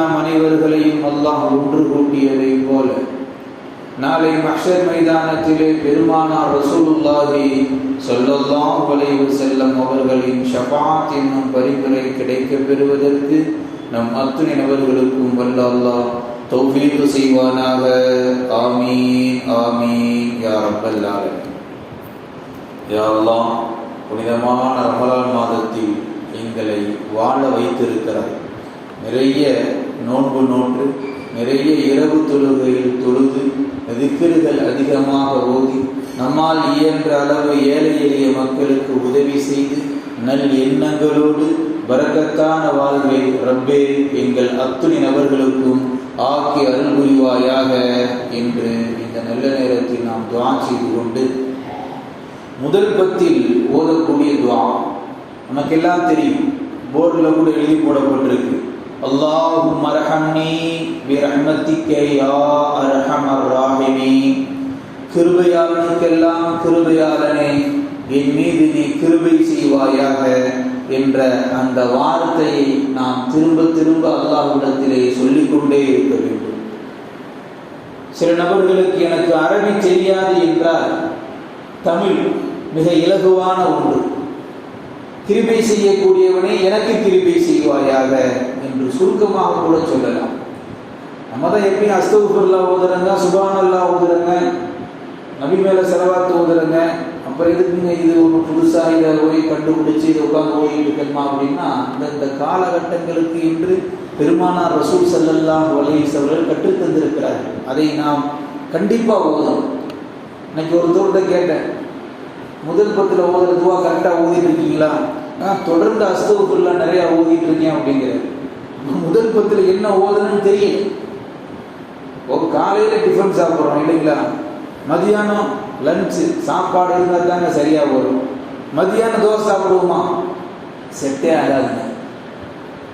நாம் அனைவர்களையும் அல்லாஹ் ஒன்று கூட்டியதை போல நாளை மஹ்ஷர் மைதானத்திலே பெருமானார் ரசூலுல்லாஹி ஸல்லல்லாஹு அலைஹி வஸல்லம் அவர்களின் ஷஃபாஅத் என்னும் பரிந்துரை கிடைக்கப் பெறுவதற்கு நம் அத்துணை நபர்களுக்கும் வல்ல அல்லாஹ் தௌஃபீக் செய்வானாக. ஆமீன் ஆமீன் யா ரப்பல் ஆலமீன். யா அல்லாஹ், புனிதமான ரமலான் மாதத்தில் எங்களை வாழ வைத்திருக்கிறார். நிறைய நோன்பு நோற்று, நிறைய இரவு தொழுகையில் தொழுது, திக்ருகள் அதிகமாக ஓதி, நம்மால் இயன்ற அளவு ஏழை எளிய மக்களுக்கு உதவி செய்து, நல் எண்ணங்களோடு பரக்கத்தான வாழ்வை ரப்பே எங்கள் அத்துணை நபர்களுக்கும் ஆக்கி அருள் புரிவாயாக என்று இந்த நல்ல நேரத்தில் நாம் துஆ செய்து கொண்டு, முதல் பத்தில் ஓதக்கூடிய துஆ நமக்கெல்லாம் தெரியும். போர்டில் கூட எழுதி போடப்பட்டிருக்கு. அல்லாஹும்ம அர்ஹம்னி பிரஹ்மத்திக யா அர்ஹமர் ராஹிமீன். கிருபையாளனுக்கெல்லாம் கிருபையாளனே, என் மீது நீ கிருபை செய்வாயாக என்ற அந்த வார்த்தையை நாம் திரும்ப திரும்ப அல்லாஹ்விடத்திலே சொல்லிக்கொண்டே இருக்க வேண்டும். சில நபர்களுக்கு எனக்கு அரபி தெரியாது என்றால் தமிழ் மிக இலகுவான ஒன்று. கிருபை செய்யக்கூடியவனே எனக்கு கிருபை செய்வாயாக என்று சுருக்கமாக கூட சொல்லலாம். நம்ம தான் எப்பயும் அஸ்தக்ஃபிருல்லாஹ் ஓதுறங்க, சுப்ஹானல்லாஹ் ஓதுறங்க, நபி மேலே ஸலவாத் ஓதுறங்க. அப்புறம் எதுக்குங்க இது ஒன்று புதுசாக இதை போய் கண்டுபிடிச்சி இதை உட்காந்து ஓதிட்டு இருக்கணுமா அப்படின்னா, இந்த காலகட்டங்களுக்கு என்று பெருமானார் ரசூல் ஸல்லல்லாஹு அலைஹி வஸல்லம் கற்றுத்தந்திருக்கிறார்கள். அதை நாம் கண்டிப்பாக ஓதணும். இன்னைக்கு ஒருத்தர்கிட்ட கேட்டேன், முதல் பத்தில் ஓதுற துவா கரெக்டாக ஓதிட்டு இருக்கீங்களா? தொடர்ந்து அஸ்தக்ஃபிருல்லாஹ் நிறையா ஓதிட்டு இருக்கேன் அப்படிங்கிற. முதல் பத்தில் என்ன ஓதுன்னு தெரியல. ஒரு காலையில் டிஃபன் சாப்பிட்றோம் இல்லைங்களா, மதியானம் லஞ்சு சாப்பாடு இருந்தால் தாங்க சரியாக வரும். மதியானம் தோசை சாப்பிடுவோமா? செட்டே ஆகாதுங்க.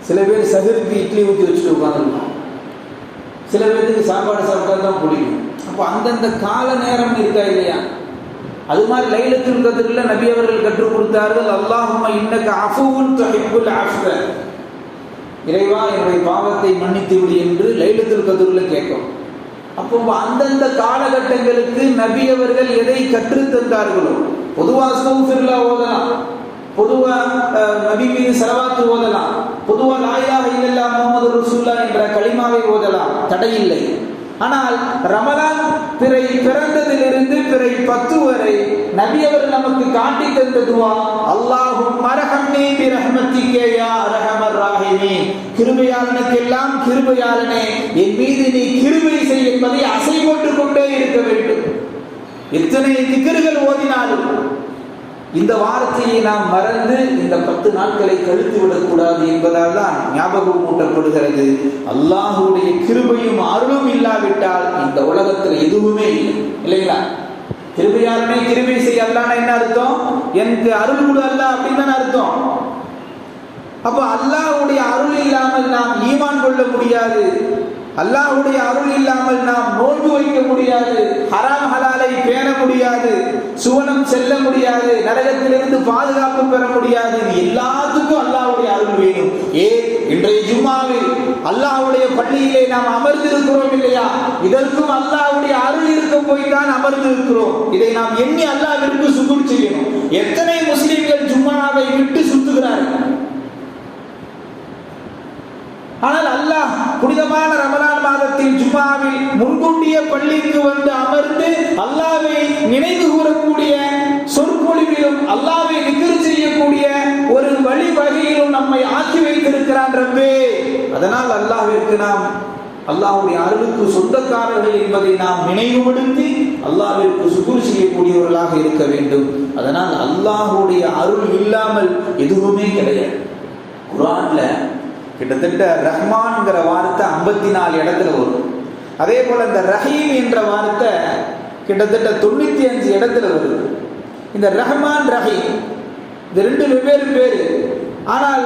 சில பேர் சகருக்கு இட்லி ஊற்றி வச்சுட்டு உட்காந்துருக்கோம். சில பேருக்கு சாப்பாடு சாப்பிட்டா தான் பிடிக்கும். அப்போ அந்தந்த கால நேரம் இருக்கா இல்லையா? அது மாதிரி லைலத்துல் கத்ர்ல நபி அவர்கள் கற்றுக் கொடுத்தார்கள், அல்லாஹும்ம இன்னக அஃபுவுன் துஹிப்புல் அஃப்வ. இறைவா, என்னுடைய பாவத்தை மன்னித்து விடு என்று லைலத்துல் கத்ர்ல கேட்கும். அப்போ அந்தந்த காலகட்டங்களுக்கு நபி அவர்கள் எதை கற்றுத் தந்தார்களோ, பொதுவாக அஸ்தக்ஃபிருல்லாஹ் ஓதலாம், பொதுவாக நபி மீது ஸலவாத் ஓதலாம், பொதுவாக லா இலாஹ இல்லல்லாஹ் முஹம்மது ரசூலுல்லாஹ் என்ற கலிமாவை ஓதலாம், தடையில்லை. ஆனால் ரமலான் பிறை பிறந்ததிலிருந்து பிறை 10 வரை நபி அவர்கள் நமக்கு காட்டி தந்த துஆ, அல்லாஹும்ம அர்ஹம்னி பிரஹ்மத்திக யா அர்ஹமர் ராஹிமீன். கிருபையாளனுக்கெல்லாம் கிருபையாளனே, என் மீது நீ கிருபை செய் என்பதை அசை போட்டுக் கொண்டே இருக்க வேண்டும். எத்தனை திக்ருகள் ஓதினாலும் இந்த வார்த்தையை நாம் மறந்து இந்த 10 நாட்களை கழித்து விடக்கூடாது என்பதால் தான் ஞாபகம் ஊட்டப்படுகிறது. அல்லாஹுடைய கிருபையும் அருளும் இல்லாவிட்டால் இந்த உலகத்தில் எதுவுமே இல்லை, இல்லைங்களா? கிருபையாளனே கிருபை செய்ய அல்லாஹ்னா என்ன அர்த்தம்? எனக்கு அருள் கொடு அல்லாஹ் அப்படின்னு தானே அர்த்தம். அப்போ அல்லாஹ்வுடைய அருள் இல்லாமல் நாம் ஈமான் கொள்ள முடியாது. அல்லாஹ்வுடைய அருள் இல்லாமல் நாம் நோன்பு வைக்க முடியாது, ஹராம் ஹலாலை பேண முடியாது, சுவனம் செல்ல முடியாது, நரகத்திலிருந்து பாதுகாப்பு பெற முடியாது. எல்லாத்துக்கும் அல்லாஹ்வுடைய அருள் வேணும். இன்றைய ஜும்மாவில் அல்லாஹ்வுடைய பள்ளியிலே நாம் அமர்ந்திருக்கிறோம் இல்லையா? இதற்கும் அல்லாஹ்வுடைய அருள் இருக்க போய் தான் அமர்ந்திருக்கிறோம். இதை நாம் எண்ணி அல்லாஹ்விற்கு சுக்ர் செய்யணும். எத்தனை முஸ்லிம்கள் ஜும்மாவை விட்டு சுத்துகிறார்கள். ஆனால் அல்லாஹ் புனிதமான ரமலான் மாதத்தில் ஜும்மாவில் முன்கூட்டிய பள்ளிக்கு வந்து அமர்ந்து அல்லாஹ்வை நினைவு கூறக்கூடிய சொற்பொழிவிலும் அல்லாஹ்வை திக்ர் செய்யக்கூடிய ஒரு வழிவகையிலும் நம்மை ஆக்கி வைத்திருக்கிறான் ரப்பே. அதனால் அல்லாஹ்விற்கு நாம் அல்லாஹ்வுடைய அருளுக்கு சொந்தக்காரர்கள் என்பதை நாம் நினைவுபடுத்தி அல்லாஹ்விற்கு சுக்ர் செய்யக்கூடியவர்களாக இருக்க வேண்டும். அதனால் அல்லாஹ்வுடைய அருள் இல்லாமல் எதுவுமே கிடையாது. குர்ஆன்ல கிட்டத்தட்ட ரஹ்மான்ங்கிற வார்த்தை 54 இடத்துல வரும். அதே போல இந்த ரஹீம் என்ற வார்த்தை கிட்டத்தட்ட 95 இடத்துல வருது. இந்த ரஹ்மான் ரஹீம் இந்த 2 வெவ்வேறு பேரு. ஆனால்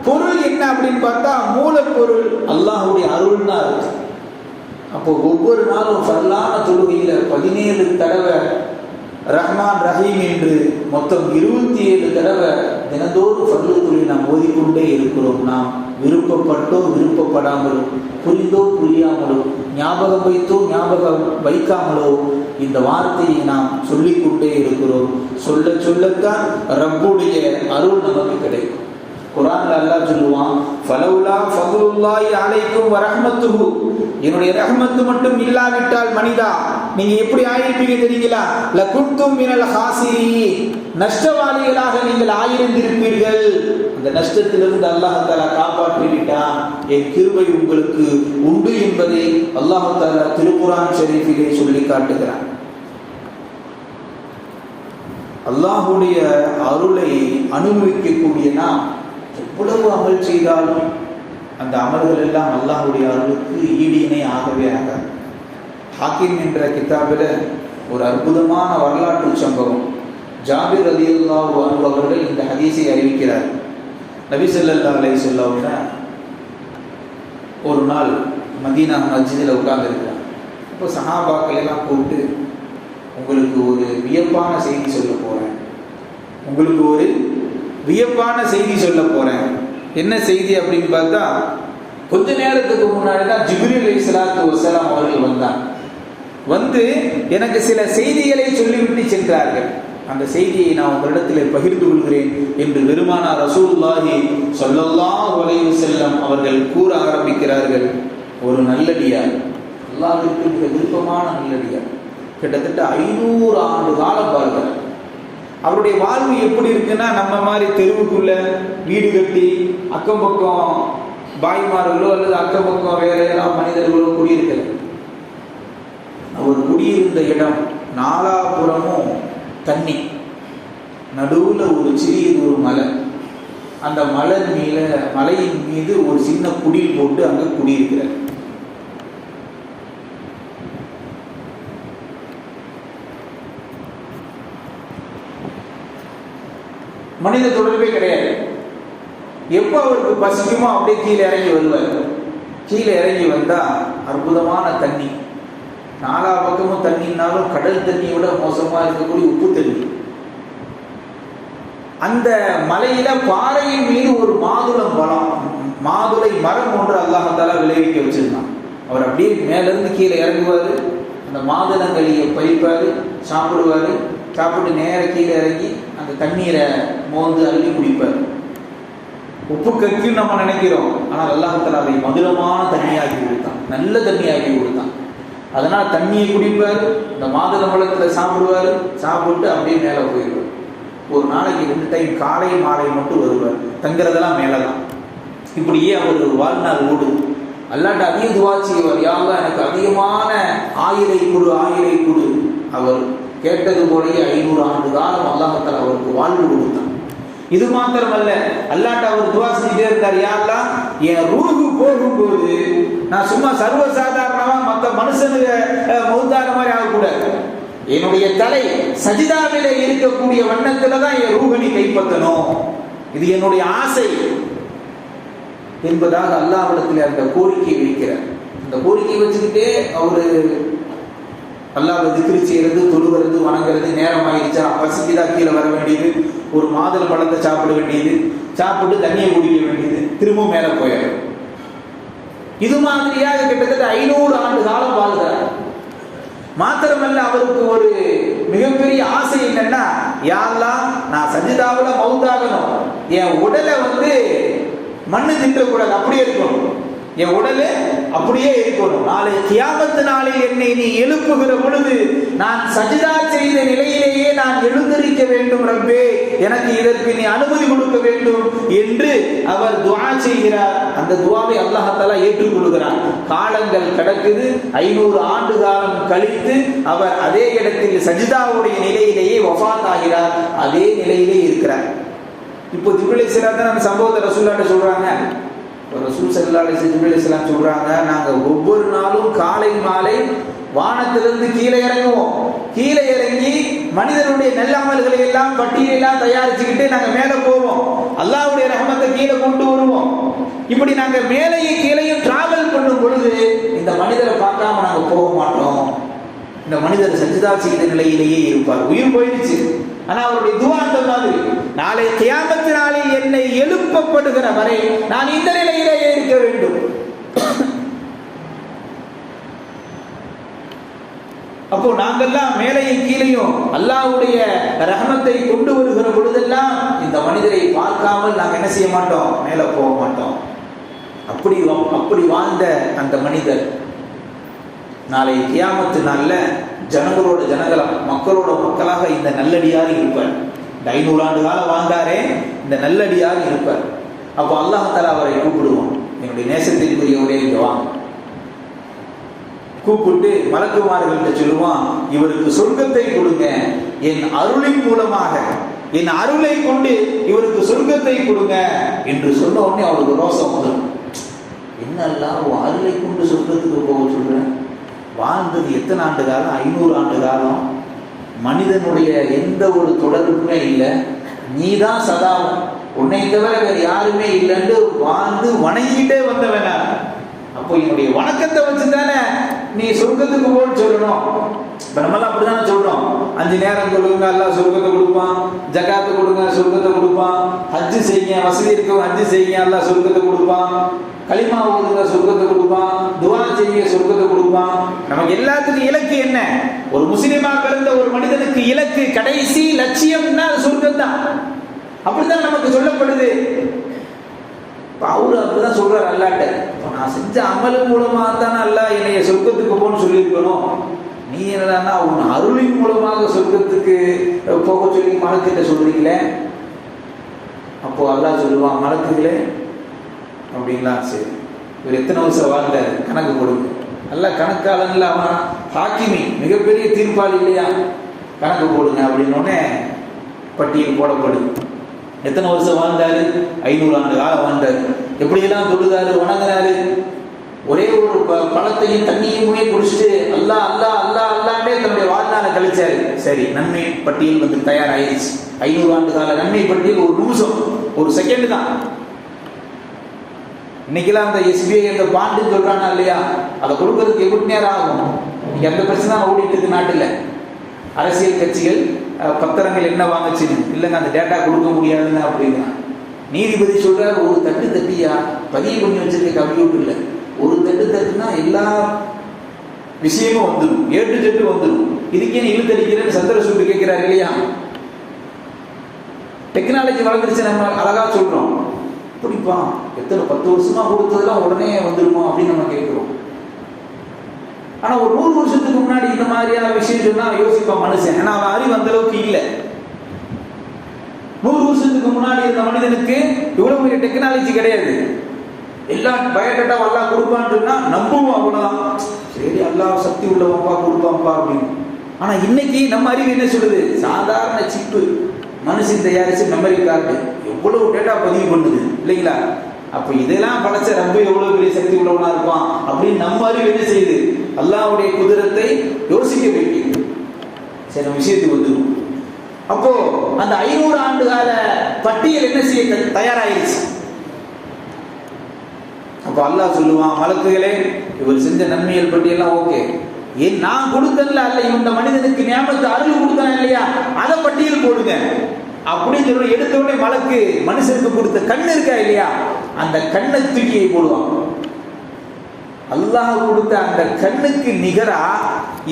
பொருள் என்ன அப்படின்னு பார்த்தா, மூலப்பொருள் அல்லாஹ்வுடைய அருள்னா இருக்கு. அப்போ ஒவ்வொரு நாளும் ஃபர்லான தொழுகையில 17 தடவை ரஹ்மான் ரஹீம் என்று மொத்தம் 27 தடவை தினந்தோறும் ஃபர்லு தொழுகை நாம் ஓதிக்கொண்டே இருக்கிறோம். நாம் விருப்பப்பட்டோ விருப்பப்படாமலோ, புரிந்தோ புரியாமலோ, ஞாபகம் வைத்தோ ஞாபகம் வைக்காமலோ இந்த வார்த்தையை நாம் சொல்லிக்கொண்டே இருக்கிறோம். சொல்ல சொல்லத்தான் ரப்புடைய அருள் நமக்கு கிடைக்கும். குர்ஆன்ல அல்லாஹ் சொல்லுவான், ஃபலவுலா ஃபதுலுல்லாஹி அலைக்கும் வரஹ்மத்துஹு, என்னுடைய ரஹ்மத்து மட்டும் இல்லாவிட்டால் மனிதா நீங்க எப்படி ஆயிருப்பீங்க தெரியுங்களா? லகுன்தும் மினல் ஹாசிரீன், நஷ்டவாளிகளாக நீங்கள் ஆயிருந்திருப்பீர்கள். அந்த நஷ்டத்திலிருந்து அல்லாஹ் தஆலா காப்பாற்றி விட்டான். என் கிருபை உங்களுக்கு உண்டு என்பதை அல்லாஹ் தஆலா திருக்குர்ஆன் ஷரீஃபிலே சொல்லி காட்டுகிறான். அல்லாஹ்வுடைய அருளை அனுபவிக்கக்கூடிய நாம் எவ்வளவு அமல் செய்தாலும் அந்த அமல்கள் எல்லாம் அல்லாஹ்வுடைய அருளுக்கு ஈடு இணை ஆகவே ஆகாது. ஹாக்கிம் என்ற கிதாபில் ஒரு அற்புதமான வரலாற்று சம்பவம். ஜாபிர் ரலியல்லாஹு அன்ஹு அவர்கள் இந்த ஹதீஸை அறிவிக்கிறார். நபி ஸல்லல்லாஹு அலைஹி வஸல்லம் ஒரு நாள் மதீனா மஸ்ஜிதில் உட்கார்ந்துருக்கிறார். இப்போ சஹாபாக்கள் எல்லாம் கூப்பிட்டு, உங்களுக்கு ஒரு வியப்பான செய்தி சொல்ல போகிறேன், உங்களுக்கு ஒரு வியப்பான செய்தி சொல்ல போகிறேன். என்ன செய்தி அப்படின்னு பார்த்தா, கொஞ்ச நேரத்துக்கு முன்னாடி தான் ஜிப்ரீல் அலைஹிஸ்ஸலாத்து வஸ்ஸலாம் அவர்கள் வந்து எனக்கு சில செய்திகளை சொல்லிவிட்டு சென்றார்கள். அந்த செய்தியை நான் உங்களிடத்தில் பகிர்ந்து கொள்கிறேன் என்று பெருமானார் ரசூலுல்லாஹி ஸல்லல்லாஹு அலைஹி வஸல்லம் அவர்கள் கூற ஆரம்பிக்கிறார்கள். ஒரு நல்லடியார், அல்லாஹ்விற்கு மிக விருப்பமான நல்லடியார், கிட்டத்தட்ட 500 ஆண்டு காலம் வாழ்கிறார். அவருடைய வாழ்வு எப்படி இருக்குன்னா, நம்ம மாதிரி தெருவுக்குள்ள வீடு கட்டி அக்கம் பக்கம் பாய்மார்களோ அல்லது அக்கம் பக்கம் வேற ஏதாவது மனிதர்களோ குடியிருக்கிறது. அவர் குடியிருந்த இடம் நாலாபுறமும் தண்ணி, நடுவில் ஒரு சிறியது ஒரு மலை. அந்த மலையின் மீது ஒரு சின்ன குடில் போட்டு அங்கே குடியிருக்கிறார். மனித தொடர்பே கிடையாது. எப்போ அவருக்கு பசிக்குமோ அப்படியே கீழே இறங்கி வருவார். கீழே இறங்கி வந்தா அற்புதமான தண்ணி, நாலா பக்கமும் தண்ணினாலும் கடல் தண்ணியை விட மோசமா இருக்கக்கூடிய உப்பு தண்ணி. அந்த மலையில பாறையின் மீது ஒரு மாதுளை மரம் ஒன்று அல்லாஹ் தஆலா விளைவிக்க வச்சிருந்தான். அவர் அப்படியே மேல இருந்து கீழே இறங்குவாரு, அந்த மாதுளங்களியை பறிப்பாரு, சாப்பிடுவாரு. சாப்பிட்டு நேர கீழே இறங்கி அந்த தண்ணீரை மோந்து அள்ளி குடிப்பார். உப்பு கக்கின்னு நம்ம நினைக்கிறோம், ஆனால் அல்லாஹ் தஆலா அதை மதுரமான தண்ணியாக்கி கொடுத்தான், நல்ல தண்ணியாக்கி கொடுத்தான். அதனால் தண்ணியை குடிப்பார், இந்த மாதுளை பழத்தில் சாப்பிடுவார், சாப்பிட்டு அப்படியே மேலே போயிடுவார். ஒரு நாளைக்கு 2 டைம் காலை மாலை மட்டும் வருவார், தங்குறதெல்லாம் மேலே தான். இப்படியே அவர் ஒரு வாழ்நாள் ஓடுது. அல்லாஹ்ட்ட அதிக துவா செய்வார், யா அல்லாஹ் எனக்கு அதிகமான ஆயிலை கொடு. அவர் கேட்டது போலயே 500 ஆண்டு காலம் அல்லாஹ் தஆலா அவருக்கு வாழ்வு கொடுத்தான். இது மாத்திரமல்ல, அல்லாஹ்ட்ட அவர் துவா செஞ்சுட்டே இருந்தார், யா அல்லாஹ் என் ரூஹு போகும்போது நான் சும்மா சர்வசாதாரணமா மற்ற மனுஷனுக்கு மௌத்தான மாதிரி ஆகக்கூடாது. என்னுடைய தலை சஜிதாவிலே இருக்கக்கூடிய வண்ணத்துல தான் என் ரூஹனை கைப்பற்றணும், இது என்னுடைய ஆசை என்பதாக அல்லாஹ்விடத்தில் அந்த கோரிக்கை வைக்கிறார். அந்த கோரிக்கை வச்சுக்கிட்டே அவரு அல்லாஹ்வை திக்ர் செய்யறது, தொழுகிறது, வணங்குறது. நேரம் ஆயிடுச்சா, பசிக்குதா, கீழே வர வேண்டியது, ஒரு மாதுளை பழத்தை சாப்பிட வேண்டியது, சாப்பிட்டு தண்ணியை குடிக்க வேண்டியது, திரும்ப மேலே போயிடும். இது மாதிரியாக கிட்டத்தட்ட 500 ஆண்டு காலம் வாழ்கிறார். மாத்திரமல்ல, அவருக்கு ஒரு மிகப்பெரிய ஆசை என்னன்னா, யா அல்லாஹ் நான் சஜிதாவுல மௌத்தாகணும், என் உடலை மண்ணு தின்றக்கூடாது, அப்படியே இருக்கணும், என் உடலே அப்படியே இருக்கணும். நாளை கியாமத்து நாளில் என்னை நீ எழுப்புகிற பொழுது நான் சஜிதா செய்த நிலையிலேயே நான் எழுந்திருக்க வேண்டும் ரப்பே, எனக்கு இதற்கு நீ அனுமதி கொடுக்க வேண்டும் என்று அவர் துஆ செய்கிறார். அந்த துஆவை அல்லாஹ் தஆலா ஏற்றுக்கொள்கிறார். காலங்கள் கடக்குது, 500 ஆண்டு காலம் கழித்து அவர் அதே இடத்தில் சஜிதாவுடைய நிலையிலேயே வஃபாத் ஆகிறார், அதே நிலையிலே இருக்கிறார். இப்போ ஜிப்ரீல் அலைஹிஸ்ஸலாம் தான் அந்த சம்பவத்தை ரசூலுல்லாஹ் சொல்றாங்க. ரசூல் ஸல்லல்லாஹு அலைஹி வஸல்லம் ஜிப்ரீல் அலைஹிஸ்ஸலாம் சொல்றாங்க, நாங்க ஒவ்வொரு நாளும் காலை மாலை வானத்திலிருந்து கீழே இறங்குவோம். கீழே இறங்கி மனிதனுடைய நல்ல அமல்களை எல்லாம் பட்டியலெல்லாம் தயாரிச்சுக்கிட்டு நாங்க மேலே போவோம், அல்லாஹ்வுடைய ரஹமத்தை கீழே கொண்டு வருவோம். இப்படி நாங்க மேலையும் கீழையும் டிராவல் பண்ணும் பொழுது இந்த மனிதரை பார்க்காம நாங்க போக மாட்டோம். இந்த மனிதர் சஜ்தா செய்த நிலையிலேயே இருப்பார். உயிர் போயிடுச்சு, ஆனா அவருடைய துவா அந்த மாதிரி, நாளை கியாமத் நாளில் என்னை எழுப்பப்படுகிற வரை நான் இந்த நிலையிலேயே இருக்க வேண்டும். அப்போ நாங்கெல்லாம் மேலையும் கீழையும் அல்லாஹ்வுடைய ரஹமத்தை கொண்டு வருகிற பொழுதெல்லாம் இந்த மனிதரை பார்க்காமல் நாங்கள் என்ன செய்ய மாட்டோம், மேலே போக மாட்டோம். அப்படி வாழ்ந்த அந்த மனிதர் நாளை கியாமத்து நாள்ல ஜனங்களோட ஜனங்களாக, மக்களோட மக்களாக இந்த நல்லடியார் இருப்பார். இந்த 500 ஆண்டு காலம் வாழ்ந்தாரே, இந்த நல்லடியார் இருப்பார். அப்போ அல்லாஹ் தஆலா அவரை கூப்பிடுவான், என்னுடைய நேசத்திற்குரியவரே இங்க வாங்க. கூப்பிட்டு மலக்குமார்கள்ட்ட சொல்லுவான், இவருக்கு சொர்க்கத்தை கொடுங்க, என் அருளின் மூலமாக, என் அருளை கொண்டு இவருக்கு சொர்க்கத்தை கொடுங்க என்று சொன்ன உடனே அவருக்கு ரோசம் வந்துடும். என்னெல்லாம் அருளை கொண்டு சொர்க்கத்துக்கு போக சொல்றேன், வாழ்ந்தது எத்தனை ஆண்டு காலம், 500 ஆண்டு காலம், மனிதனுடைய எந்த ஒரு தொடர்புமே இல்லை, நீதான் சதா, உன்னை தவிர வேறு யாருமே இல்லைன்னு வாழ்ந்து வணங்கிட்டே வந்தவன. அப்போ என்னுடைய வணக்கத்தை வச்சு தானே நீ சொர்க்கத்துக்கு போன்னு சொல்லணும். இப்ப நம்மளாம் அப்படிதானே சொல்றோம், 5 நேரம் கொடுங்க அல்லாஹ் சொர்க்கத்தை கொடுப்பான், ஜகாத்து கொடுங்க சொர்க்கத்தை கொடுப்பான், ஹஜ்ஜு செய்யுங்க, வசதி இருக்கவங்க ஹஜ்ஜு செய்யுங்க அல்லாஹ் சொர்க்கத்தை கொடுப்பான், களிமா ஓதுங்க சொர்க்கத்தை கொடுப்பான், துவா செய்ய சொர்க்கத்தை கொடுப்பான். நமக்கு எல்லாத்துக்கும் இலக்கு என்ன? ஒரு முஸ்லிமா பிறந்த ஒரு மனிதனுக்கு இலக்கு, கடைசி லட்சியம்னா சொர்க்கம் தான். அப்படித்தான் நமக்கு சொல்லப்படுது. அவரு அப்படிதான் சொல்றாரு அல்லாட்ட, நான் செஞ்ச அமல் மூலமாக தானே அல்லாஹ் என்னைய சொர்க்கத்துக்கு போன்னு சொல்லியிருக்கணும், நீ என்னடான்னா உன் அருளின் மூலமாக சொர்க்கத்துக்கு போக சொல்லி மலக்கிட்ட சொல்றீங்களே. அப்போ அல்லாஹ் சொல்லுவான், மலக்குகளே அப்படிங்களா, சரி இவர் எத்தனை வருஷம் வாழ்ந்த கணக்கு கொடுங்க. நல்லா கணக்காளன்ல அவன் ஹாக்கிமி, மிகப்பெரிய தீர்ப்பாளி இல்லையா, கணக்கு போடுங்க அப்படின்னோடனே பட்டியல் போடப்படுது. எத்தனை வருஷம் வாழ்ந்தாரு, 500 ஆண்டு காலம் வாழ்ந்தாரு. எப்படியெல்லாம் தொழுதாரு, வணங்கினாரு, ஒரே ஒரு பழத்தையும் தண்ணியுமே குடிச்சிட்டு அல்லா அல்லா அல்லா அல்லாண்டே தன்னுடைய வாழ்நாளை கழிச்சாரு. சரி, நன்மை பட்டியல் வந்து தயாராகிடுச்சு. 500 ஆண்டு கால நன்மை பட்டியல் ஒரு நிமிஷம், ஒரு செகண்ட் தான். இன்னைக்கெல்லாம் அந்த SBI அந்த பாண்டு சொல்றானா இல்லையா, அதை கொடுக்கறதுக்கு எப்படி நேரம் ஆகும்? இன்னைக்கு அந்த பிரச்சனை தான் ஓடிட்டு இருக்கு நாட்டில். அரசியல் கட்சிகள் பத்திரங்கள் என்ன வாங்கச்சுன்னு, இல்லைங்க அந்த டேட்டா கொடுக்க முடியாதுன்னு அப்படின்னா நீதிபதி சொல்றாரு, ஒரு தட்டு தட்டியா பதிவு பண்ணி வச்சிருக்க கம்ப்யூட்டர்ல, ஒரு தட்டு தட்டுனா எல்லா விஷயமும் வந்துடும், ஏட்டு ஜெட்டு வந்துடும். இதுக்கே இழுத்தடிக்கிறேன்னு சந்திர சூட்டு கேட்கிறாரு இல்லையா. டெக்னாலஜி வளர்ந்துருச்சு, நம்ம அழகா சொல்றோம், பிடிப்பா எத்தனை 10 வருஷமா கொடுத்ததெல்லாம் உடனே வந்துடுமா அப்படின்னு நம்ம கேட்கிறோம். ஆனா ஒரு 100 வருஷத்துக்கு முன்னாடி இந்த மாதிரியான விஷயம் சொன்னா யோசிப்பான் மனுஷன். ஏன்னா அவன் அறிவு அந்த அளவுக்கு இல்லை. 100 வருஷத்துக்கு முன்னாடி இருந்த மனிதனுக்கு இவ்வளவு பெரிய டெக்னாலஜி கிடையாது. எல்லாம் பயோடேட்டா எல்லாம் கொடுப்பான்னு சொன்னா நம்புவோம், அவ்வளவுதான். சரி அல்லாஹ் சக்தி உள்ளவன்பா கொடுப்பான்பா அப்படின்னு. ஆனா இன்னைக்கு நம்ம அறிவு என்ன சொல்லுது, சாதாரண சிப்பு மனுஷன் தயாரிச்சு மெமரி கார்டு எவ்வளவு டேட்டா பதிவு பண்ணுது இல்லைங்களா. அப்ப இதெல்லாம் படைச்ச ரப்பு எவ்வளவு பெரிய சக்தி உள்ளவனா இருப்பான் அப்படின்னு நம்ம அறிவு என்ன செய்யுது, அல்லாஹ்வுடைய குதிரத்தை யோசிக்க வைக்கிறது. சரி, நம்ம விஷயத்துக்கு வந்துடும். அப்போ அந்த 500 ஆண்டு கால பட்டியல் என்ன செய்ய தயாராயிருச்சு. அப்ப அல்லாஹ் சொல்லுவான், மலக்குகளே இவர் செஞ்ச நன்மைகள் பட்டியெல்லாம் ஓகே, ஏன் நான் கொடுத்தல அல்ல, இந்த மனிதனுக்கு ஞாபகத்தை அருள் கொடுத்தேன் இல்லையா, அதை பட்டியல் போடுங்க அப்படின்னு சொல்லி எடுத்த உடனே மலக்கு மனுஷனுக்கு கொடுத்த கண்ணு இருக்கா இல்லையா, அந்த கண்ணை தூக்கியை போடுவான். அல்லாஹ் கொடுத்த அந்த கண்ணுக்கு நிகரா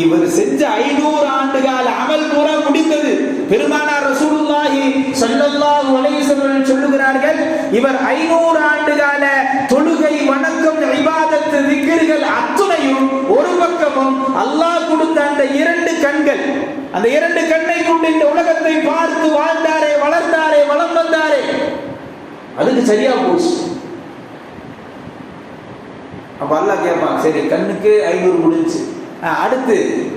இவர் செஞ்ச 500 ஆண்டு கால அமல் பூரா முடிந்தது. பெருமானார் ரசூலுல்லாஹி ஸல்லல்லாஹு அலைஹி வஸல்லம் சொல்லுகிறார்கள், இவர் 500 ஆண்டு கால தொழுகை, வணக்கம், இபாதத், திக்ர்கள் அத்துணையும் ஒரு பக்கமும் அல்லாஹ் கொடுத்த அந்த 2 கண்கள், அந்த 2 கண்ணை கொண்டு இந்த உலகத்தை பார்த்து வாழ்ந்தாரே, வளர்ந்தாரே, வளம் வந்தாரே, அதுக்கு சரியா போச்சு. அப்ப அல்லாஹ் கேட்பான், சரி கண்ணுக்கு 500 முடிஞ்சு, அடுத்து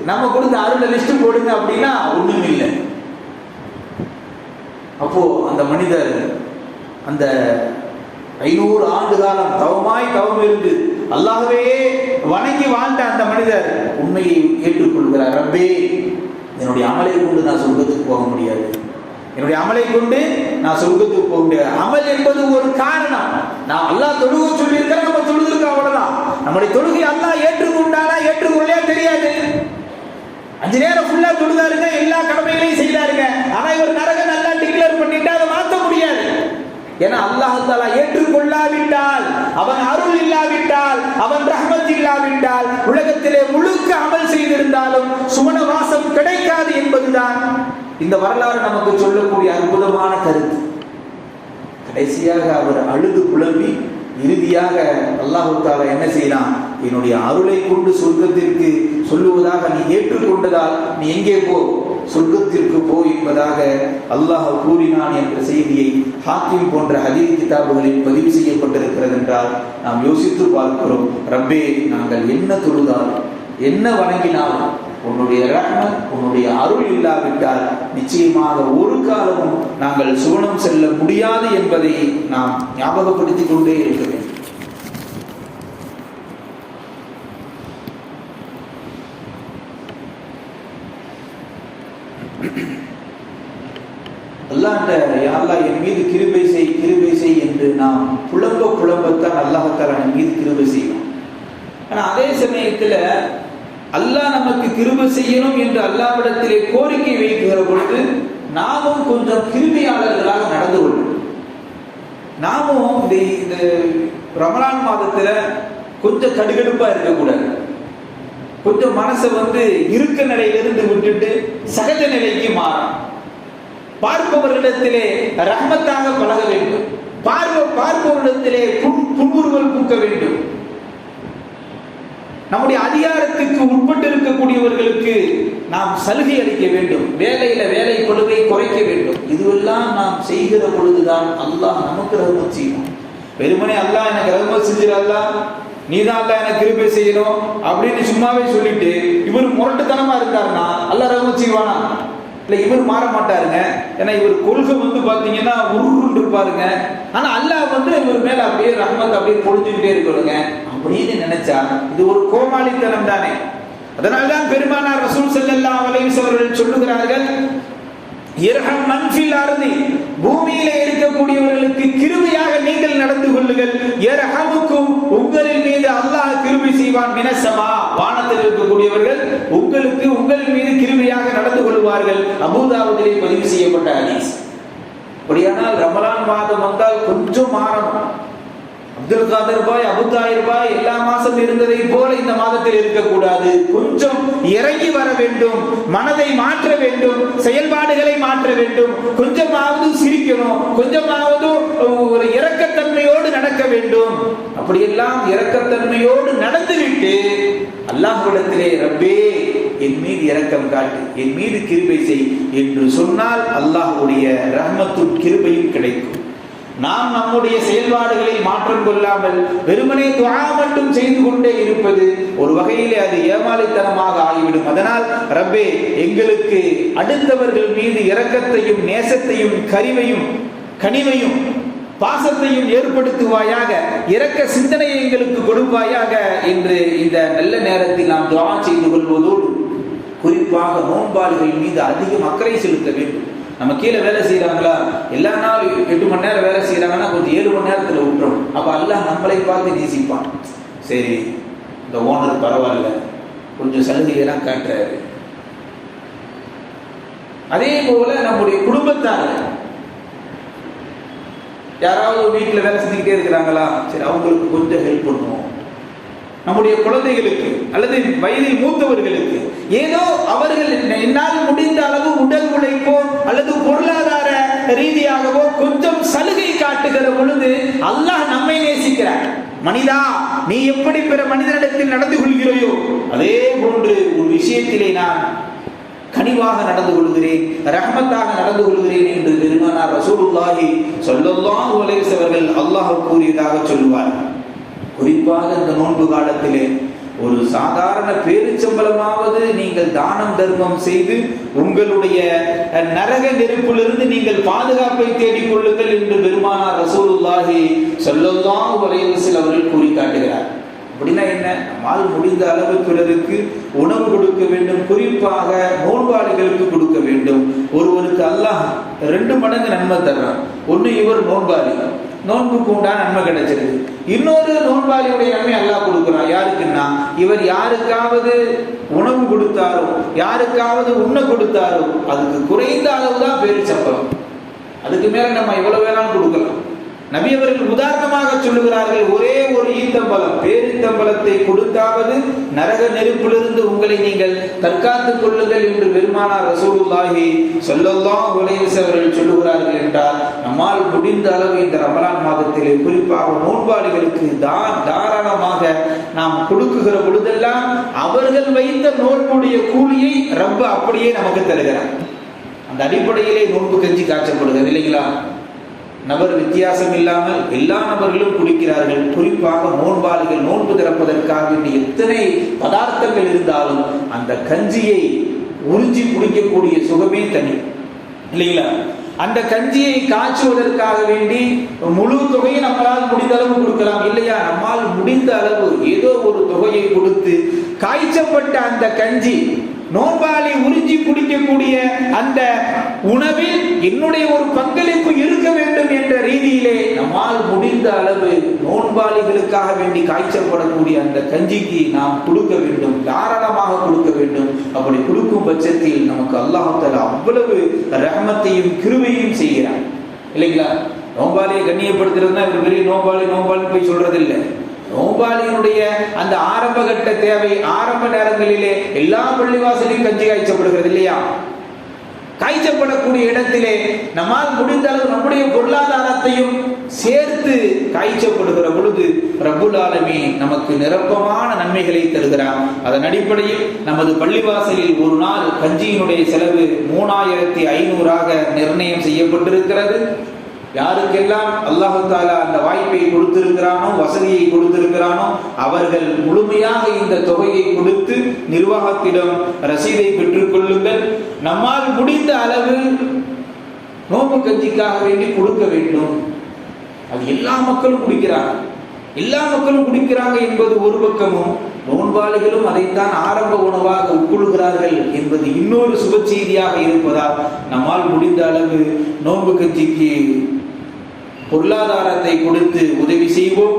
நம்ம கொடுத்த அருளை லிஸ்ட் போடுங்க அப்படின்னா ஒண்ணும் இல்லை. அப்போ அந்த மனிதர் அந்த 500 ஆண்டு காலம் தவம் இருந்து அல்லாஹ்வே வணங்கி வாழ்ந்த அந்த மனிதர் உண்மையை ஏற்றுக்கொள்கிறார். ரப்பே, என்னுடைய அமலை கொண்டு நான் சொர்க்கத்துக்கு போக முடியாது, என்னுடைய அமலை கொண்டு நான் சொர்க்கத்துக்கு போக முடியாது. அமல் என்பது ஒரு காரணம். நான் அல்லாஹ் தொழுகை சொல்லியிருக்கிறேன், நம்ம தொழுதுருக்கோம், அவ்வளவுதான். நம்முடைய தொழுகை அல்லாஹ் ஏற்றுக்கொண்டானா ஏற்றுக்கொள்ளலையா தெரியாது. அல்லாஹ் தஆலா ஏற்றுக்கொள்ளாவிட்டால், அவன் அருள் இல்லாவிட்டால், அவன் ரஹ்மத் இல்லாவிட்டால், உலகத்திலே முழுக்க அமல் செய்திருந்தாலும் சுவனவாசம் கிடைக்காது என்பதுதான் இந்த வரலாறு நமக்கு சொல்லக்கூடிய அற்புதமான கருத்து. கடைசியாக அவர் அழுது புலம்பி இறுதியாக அல்லாஹ் தஆலா என்ன செய்யலாம், என்னுடைய அருளை கொண்டு சொர்க்கத்திற்கு சொல்லுவதாக நீ ஏற்றுக்கொண்டதால் நீ எங்கே போ, சொர்க்கத்திற்கு போ என்பதாக அல்லாஹ் கூறினான் என்ற செய்தியை ஹாக்கிம் போன்ற ஹதீஸ் கிதாபுகளில் பதிவு செய்யப்பட்டிருக்கிறது என்றால் நாம் யோசித்து பார்க்கிறோம். ரப்பே, நாங்கள் என்ன தொழுதாலும் என்ன வணங்கினாலும் உன்னுடைய ரஹ்மத், உன்னுடைய அருள் இல்லாவிட்டால் நிச்சயமாக ஒரு காலமும் நாங்கள் சுவனம் செல்ல முடியாது என்பதை நாம் ஞாபகப்படுத்திக் கொண்டே இருக்க வேண்டும். அல்லாஹ்ட்ட யா அல்லாஹ் என் மீது கிருபை செய் என்று நாம் புலம்பத்தான் அல்லாஹ் தஆலா என் மீது கிருபை செய்வான். ஆனா அதே சமயத்துல அல்லாஹ் நமக்கு கிருபை செய்யணும் என்று அல்லாஹ்விடத்திலே கோரிக்கை வைக்கிற பொழுது நாமும் கொஞ்சம் கிருபையாளர்களாக நடந்து கொள்ளணும். நாமும் இந்த ரமலான் மாதத்துல கொஞ்சம் கடுகடுப்பா இருக்கக்கூடாது. கொஞ்சம் மனசை இருக்க நிலையிலிருந்து விட்டுட்டு சகஜ நிலைக்கு மாறும். பார்ப்பவர்களிடத்திலே ரஹ்மத்தாக பழக வேண்டும். பார்ப்பவர்களிடத்திலே புன்முறுவல் பூக்க வேண்டும். நம்முடைய அதிகாரத்துக்கு உட்பட்டு இருக்கக்கூடியவர்களுக்கு நாம் சலுகை அளிக்க வேண்டும். வேலை பொழுதை குறைக்க வேண்டும். இதுவெல்லாம் நாம் செய்கிற பொழுதுதான் அல்லாஹ் நமக்கு ரஹ்மத் செய்யணும். வெறுமனே அல்லாஹ் எனக்கு ரஹ்மத் செஞ்சிரு, அல்லாஹ் நீதான் அல்லாஹ் எனக்கு கிருபை செய்யணும் அப்படின்னு சும்மாவே சொல்லிட்டு இவர் முரட்டுத்தனமா இருந்தாருன்னா அல்லாஹ் ரஹ்மத் செய்வானா? இல்ல, இவர் மாற மாட்டாருங்க. ஏன்னா இவர் கொள்கை பாத்தீங்கன்னா உருண்டு இருப்பாருங்க. ஆனா அல்லாஹ் இவர் மேல அப்படியே ரஹ்மத் அப்படியே பொழிஞ்சுக்கிட்டே இருக்கணுங்க அப்படின்னு நினைச்சா இது ஒரு கோமாளித்தனம் தானே. அதனால்தான் பெருமானார் ரசூல் ஸல்லல்லாஹு அலைஹி வஸல்லம் சொல்லுகிறார்கள், இர்ஹம் மன் ஃபில் அர்தி, பூமியிலே இருக்கக்கூடியவர்களுக்கு கிருபையாக நீங்கள் நடந்து கொள்ளுங்கள். யர்ஹமுக்கும், உங்களின் மீது அல்லாஹ் கிருபை செய்வான். மினஸ்ஸமா, வானத்தில் இருக்கக்கூடியவர்கள் உங்களுக்கு உங்களின் மீது கிருபையாக நடந்து கொள்வார்கள். அபூதாவுதிலே பதிவு செய்யப்பட்ட ஹதீஸ். அப்படியானால் ரமலான் மாதம் வந்தால் கொஞ்சம் மாறணும். அப்துல் காதர் பாய், அபு தாயிர் பாய் எல்லா மாசம் இருந்ததை போல இந்த மாதத்தில் இருக்கக்கூடாது. கொஞ்சம் இறங்கி வர வேண்டும், மனதை மாற்ற வேண்டும், செயல்பாடுகளை மாற்ற வேண்டும். கொஞ்சமாவது சிரிக்கணும், கொஞ்சமாவது ஒரு இரக்கத்தன்மையோடு நடக்க வேண்டும். அப்படியெல்லாம் இரக்கத்தன்மையோடு நடந்துவிட்டு அல்லாஹ்விடத்திலே ரப்பே என் மீது இரக்கம் காட்டு, என் மீது கிருபை செய் என்று சொன்னால் அல்லாஹ்வுடைய ரஹ்மத்தும் கிருபையும் கிடைக்கும். நாம் நம்முடைய செயல்பாடுகளில் மாற்றம் கொள்ளாமல் வெறுமனே துஆ மட்டும் செய்து கொண்டே இருப்பது ஒரு வகையிலே அது ஏமாளித்தனமாக ஆகிவிடும். அதனால் ரப்பே, எங்களுக்கு அடுத்தவர்கள் மீது இரக்கத்தையும் நேசத்தையும் கனிவையும் பாசத்தையும் ஏற்படுத்துவாயாக, இரக்க சிந்தனையை எங்களுக்கு கொடுப்பாயாக என்று இந்த நல்ல நேரத்தில் நாம் துஆ செய்து கொள்வதோடு குறிப்பாக நோன்பாளிகள் மீது அதிகம் அக்கறை செலுத்த வேண்டும். நம்ம கீழே வேலை செய்யறாங்களா, எல்லா நாளும் 8 மணி நேரம் வேலை செய்யறாங்கன்னா கொஞ்சம் 7 மணி நேரத்துல விட்டுரும். அப்ப அல்லாஹ் நம்மளை பார்த்து நேசிப்பான். சரி, இந்த ஓனர் பரவாயில்ல, கொஞ்சம் சலுகையெல்லாம் காட்டுறாரு. அதே போல நம்முடைய குடும்பத்தார் யாராவது வீட்டுல வேலை செஞ்சுக்கிட்டே இருக்கிறாங்களா, சரி அவங்களுக்கு கொஞ்சம் ஹெல்ப் பண்ணுவோம். நம்முடைய குழந்தைகளுக்கு அல்லது வயதில் மூத்தவர்களுக்கு ஏதோ அவர்கள் என்னால் முடிந்த அளவு உடல் உழைப்போ அல்லது பொருளாதார ரீதியாகவோ கொஞ்சம் சலுகை காட்டுகிற பொழுது அல்லாஹ் நம்மை நேசிக்கிறார். மனிதா, நீ எப்படி பிற மனிதனிடத்தில் நடந்து கொள்கிறாயோ அதே போன்று ஒரு விஷயத்திலே நான் கனிவாக நடந்து கொள்கிறேன், ரஹ்மத்தாக நடந்து கொள்கிறேன் என்று பெருமானார் ரசூலுல்லாஹி ஸல்லல்லாஹு அலைஹி வஸல்லம் அல்லாஹ் கூறியதாக சொல்லுவார். குறிப்பாக இந்த நோன்பு காலத்திலே ஒரு சாதாரண பேரிச்சம்பளமாவது நீங்கள் தானம் தர்மம் செய்து உங்களுடைய நரக நெருப்பிலிருந்து நீங்கள் பாதுகாப்பை தேடிக் கொள்ளுங்கள் என்று பெருமானார் ரசூலுல்லாஹி ஸல்லல்லாஹு அலைஹி வஸல்லம் அவர்கள் கூறி காட்டுகிறார். அப்படின்னா என்ன, நம்மால் முடிந்த அளவு பிறருக்கு உணவு கொடுக்க வேண்டும். குறிப்பாக நோன்பாளிகளுக்கு கொடுக்க வேண்டும். ஒருவருக்கு அல்லாஹ் 2 மடங்கு நன்மை தர்றான். ஒன்று இவர் நோன்பாளி, நோன்புக்கு உண்டான நன்மை கிடைச்சிருக்கு. இன்னொரு நோன்பாளியுடைய நன்மை அல்லாஹ் கொடுக்கிறான். யாருக்குன்னா, இவர் யாருக்காவது உணவு கொடுத்தாரோ, யாருக்காவது உண்ண கொடுத்தாரோ அதுக்கு குறைந்த அளவு தான் பேரிச்சம்பளம். அதுக்கு மேல நம்ம எவ்வளவு வேணாலும் கொடுக்கலாம். நபி அவர்கள் உதாரணமாக சொல்லுகிறார்கள், ஒரே ஒரு ஈத்தம்பலம், பேரித்தம்பலத்தை கொடுத்தாவது நரக நெருப்பிலிருந்து உங்களை நீங்கள் தற்காத்துக் கொள்ளுங்கள் என்று பெருமானார் ரசூலுல்லாஹி ஸல்லல்லாஹு அலைஹி வஸல்லம் அவர்கள் சொல்லுகிறார்கள் என்றால், நம்மால் முடிந்த அளவு இந்த ரமலான் மாதத்திலே குறிப்பாக நோன்பாளிகளுக்கு தாராளமாக நாம் கொடுக்குகிற பொழுதெல்லாம் அவர்கள் வைத்த நோன்புடைய கூலியை ரப்ப அப்படியே நமக்கு தருகிறார். அந்த அடிப்படையிலே நோன்பு கஞ்சி காய்ச்சப்படுகிறது இல்லைங்களா? நபர் வித்தியாசம் இல்லாமல் எல்லா நபர்களும் குடிக்கிறார்கள். குறிப்பாக நோன்பாளிகள் நோன்பு திறப்பதற்காக எத்தனை பதார்த்தங்கள் இருந்தாலும் அந்த கஞ்சியை உறிஞ்சி குடிக்கக்கூடிய சுகமே தனி இல்லைங்களா? அந்த கஞ்சியை காய்ச்சுவதற்காக வேண்டி முழு தொகையை நம்மளால் முடிந்த அளவு கொடுக்கலாம் இல்லையா? நம்மால் முடிந்த அளவு ஏதோ ஒரு தொகையை கொடுத்து காய்ச்சப்பட்ட அந்த கஞ்சி நோன்பாளி உறிஞ்சி குடிக்கக்கூடிய அந்த உணவில் என்னுடைய ஒரு பங்களிப்பு இருக்க வேண்டும் என்ற ரீதியிலே நம்மால் முடிந்த அளவு நோன்பாளிகளுக்காக வேண்டி காய்ச்சப்படக்கூடிய அந்த கஞ்சிக்கு நாம் கொடுக்க வேண்டும், தாராளமாக கொடுக்க வேண்டும். அப்படி கொடுக்கும் பட்சத்தில் நமக்கு அல்லாஹ் தஆலா அவ்வளவு ரஹ்மத்தையும் கிருபையும் செய்கிறார் இல்லைங்களா? நோன்பாளியை கண்ணியப்படுத்துறதுனா இவர் பெரிய நோன்பாளி போய் சொல்றது இல்லை. நோன்பாளியினுடைய அந்த ஆரம்ப கட்ட தேவை, ஆரம்ப நேரங்களிலே எல்லா பள்ளிவாசலையும் கஞ்சி காய்ச்சப்படுகிறது இல்லையா? காய்ச்சப்படக்கூடிய இடத்திலே நம்மால் முடிந்த அளவு நம்முடைய பொருளாதாரத்தையும் சேர்த்து காய்ச்சப்படுகிற பொழுது ரப்புல் ஆலமீன் நமக்கு நிரப்பமான நன்மைகளை தருகிறார். அதன் அடிப்படையில் நமது பள்ளிவாசலில் ஒரு நாள் கஞ்சியினுடைய செலவு 3500 நிர்ணயம் செய்யப்பட்டிருக்கிறது. யாருக்கெல்லாம் அல்லாஹ் தஆலா அந்த வாய்ப்பை கொடுத்திருக்கிறானோ, வசதியை கொடுத்திருக்கிறானோ, அவர்கள் முழுமையாக இந்த தொகையை கொடுத்து நிர்வாகத்திடம் ரசீதை பெற்றுக் கொள்ளுங்கள். நம்மால் முடிந்த அளவு நோன்பு கஞ்சிக்காக வேண்டி கொடுக்க வேண்டும். அது எல்லா மக்களும் குடிக்கிறாங்க என்பது ஒரு பக்கமும், நோன்பாளிகளும் அதைத்தான் ஆரம்ப உணவாக உட்கொள்கிறார்கள் என்பது இன்னொரு சுப செய்தியாக இருப்பதால் நம்மால் முடிந்த அளவு நோன்பு கஞ்சிக்கு பொருளாதாரத்தை கொடுத்து உதவி செய்வோம்.